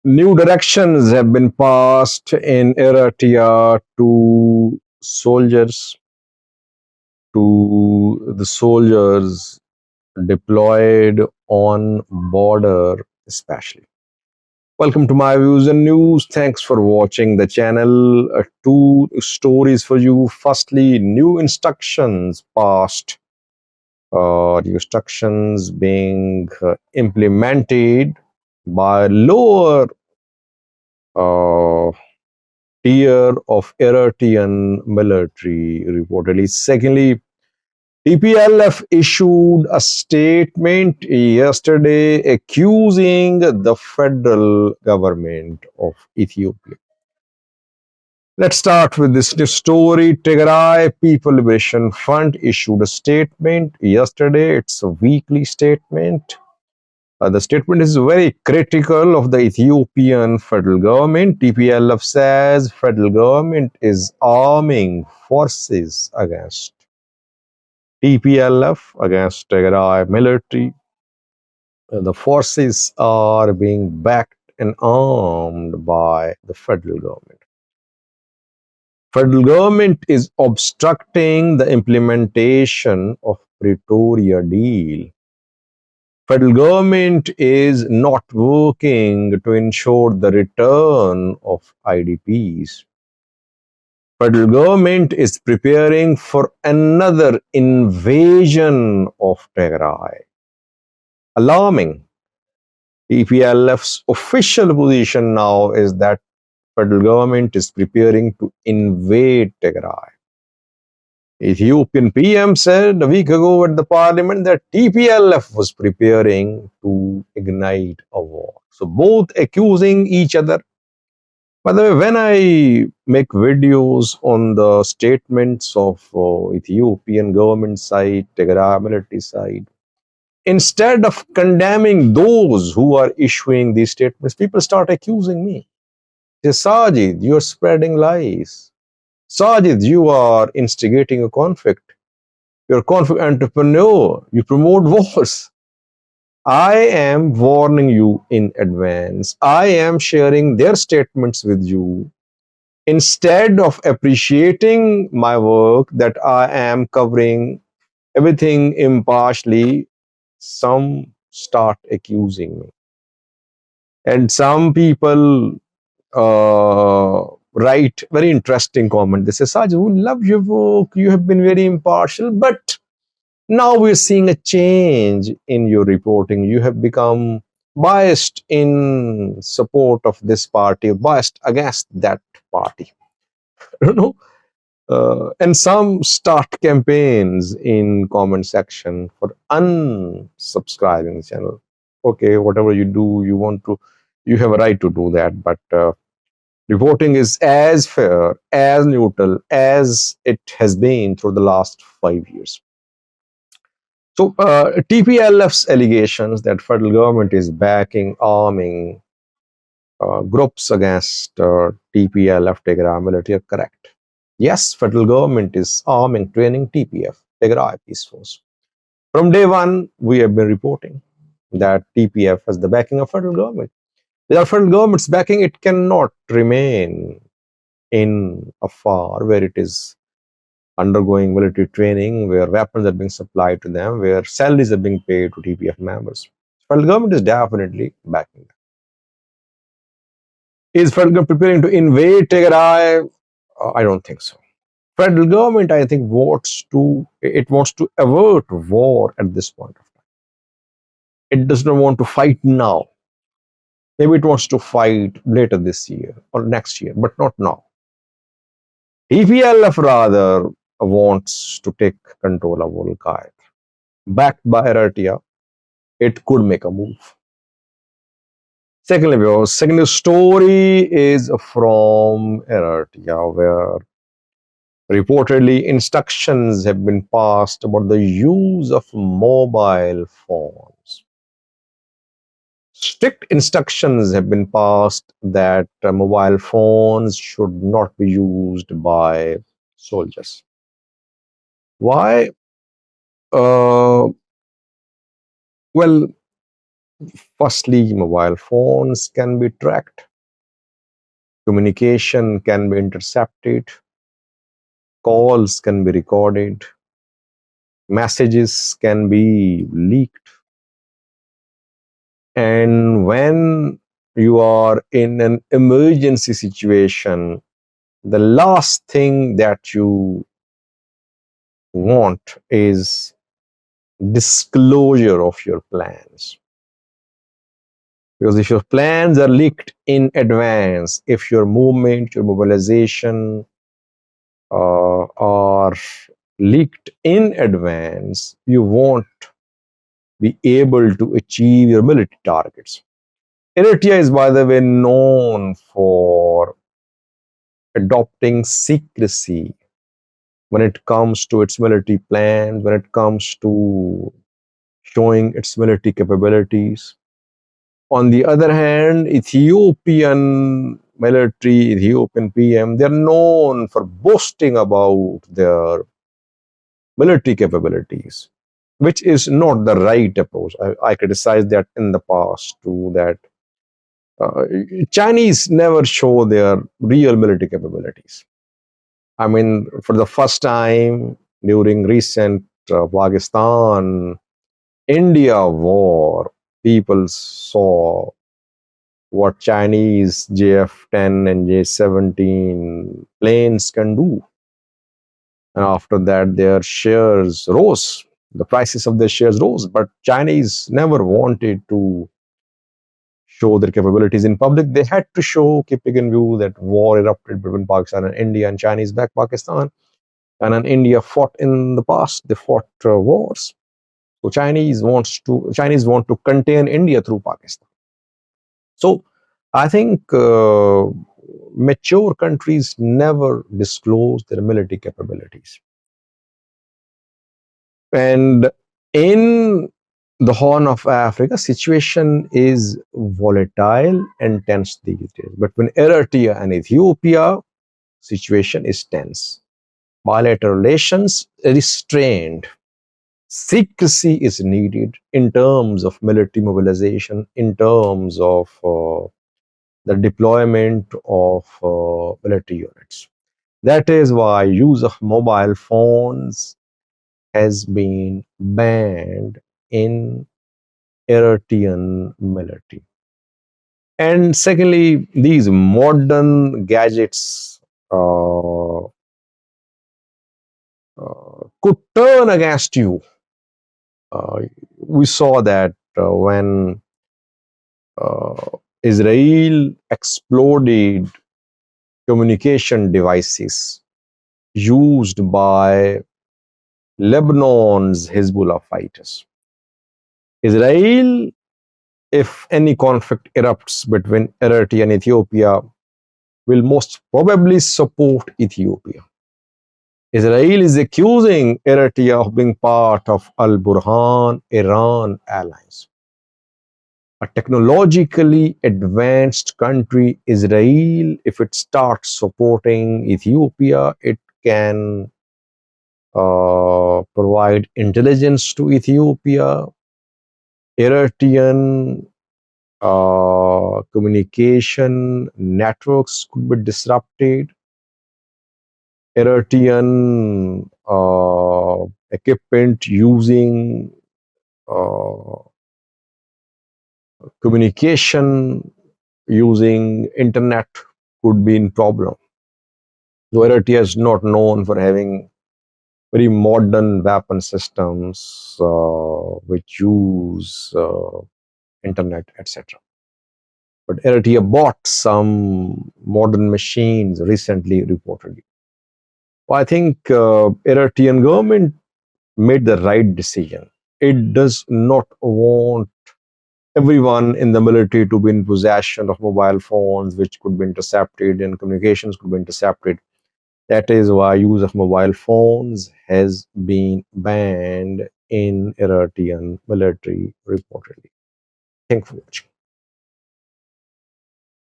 New directions have been passed in Eritrea to the soldiers deployed on border especially. Welcome to my views and news. Thanks for watching the channel. Two stories for you. Firstly, new instructions passed. The instructions being implemented by lower uh, tier of Eritrean military reportedly. Secondly, TPLF issued a statement yesterday accusing the federal government of Ethiopia. Let's start with this new story. Tigray People Liberation Front issued a statement yesterday. It's a weekly statement. The statement is very critical of the Ethiopian federal government. TPLF says federal government is arming forces against TPLF, against Tigray military. The forces are being backed and armed by the federal government. Federal government is obstructing the implementation of Pretoria deal. Federal government is not working to ensure the return of IDPs. Federal government is preparing for another invasion of Tigray. Alarming. TPLF's official position now is that federal government is preparing to invade Tigray. Ethiopian PM said a week ago at the parliament that TPLF was preparing to ignite a war. So both accusing each other. By the way, when I make videos on the statements of Ethiopian government side, Tigray military side, instead of condemning those who are issuing these statements, people start accusing me. Say, Sajid, you're spreading lies. Sajid, you are instigating a conflict. You're a conflict entrepreneur. You promote wars. I am warning you in advance. I am sharing their statements with you. Instead of appreciating my work, that I am covering everything impartially, some start accusing me. And some people write very interesting comment. They say, Saj, we love your work. You have been very impartial, but now we're seeing a change in your reporting. You have become biased in support of this party, biased against that party. I don't know. And some start campaigns in comment section for unsubscribing the channel. Okay, whatever you do, you have a right to do that, but reporting is as fair, as neutral as it has been through the last 5 years. So TPLF's allegations that federal government is backing, arming groups against TPLF, Tigray military are correct. Yes, federal government is arming, training TPF, Tigray Peace Force. From day one, we have been reporting that TPF has the backing of federal government. Without federal government's backing, it cannot remain in Afar, where it is undergoing military training, where weapons are being supplied to them, where salaries are being paid to TPF members. Federal government is definitely backing them. Is federal government preparing to invade Tigray? I don't think so. Federal government, I think, wants to avert war at this point of time. It does not want to fight now. Maybe it wants to fight later this year or next year, but not now. TPLF rather wants to take control of Volkai. Backed by Eritrea, it could make a move. Second story is from Eritrea, where reportedly instructions have been passed about the use of mobile phones. Strict instructions have been passed that mobile phones should not be used by soldiers. Why? Well, Firstly, mobile phones can be tracked, communication can be intercepted, calls can be recorded, messages can be leaked. And when you are in an emergency situation, the last thing that you want is disclosure of your plans. Because if your plans are leaked in advance, if your movement, your mobilization are leaked in advance, you won't be able to achieve your military targets. Eritrea is, by the way, known for adopting secrecy when it comes to its military plans, when it comes to showing its military capabilities. On the other hand, Ethiopian military, Ethiopian PM, they're known for boasting about their military capabilities, which is not the right approach. I criticized that in the past too, that uh, Chinese never show their real military capabilities. I mean, for the first time during recent Pakistan India war, people saw what Chinese JF-10 and J-17 planes can do. And after that, their shares rose. The prices of their shares rose. But Chinese never wanted to show their capabilities in public. They had to show, keeping in view that war erupted between Pakistan and India, and Chinese backed Pakistan. And then India fought in the past. They fought wars. So Chinese want to contain India through Pakistan. So I think mature countries never disclose their military capabilities. And in the Horn of Africa, situation is volatile and tense these days. But when Eritrea and Ethiopia, situation is tense. Bilateral relations restrained. Secrecy is needed in terms of military mobilization, in terms of the deployment of military units. That is why use of mobile phones has been banned in Eritrean military. And secondly, these modern gadgets could turn against you. We saw that when Israel exploded communication devices used by Lebanon's Hezbollah fighters. Israel, if any conflict erupts between Eritrea and Ethiopia, will most probably support Ethiopia. Israel is accusing Eritrea of being part of Al Burhan Iran alliance. A technologically advanced country, Israel, if it starts supporting Ethiopia, it can provide intelligence to Ethiopia. Eritrean communication networks could be disrupted. Eritrean equipment using uh, communication using internet could be in problem. So Eritrea is not known for having very modern weapon systems which use internet, etc. But Eritrea bought some modern machines recently, reportedly. I think Eritrean government made the right decision. It does not want everyone in the military to be in possession of mobile phones, which could be intercepted and communications could be intercepted. That is why use of mobile phones has been banned in Eritrean military reportedly. Thank you for watching.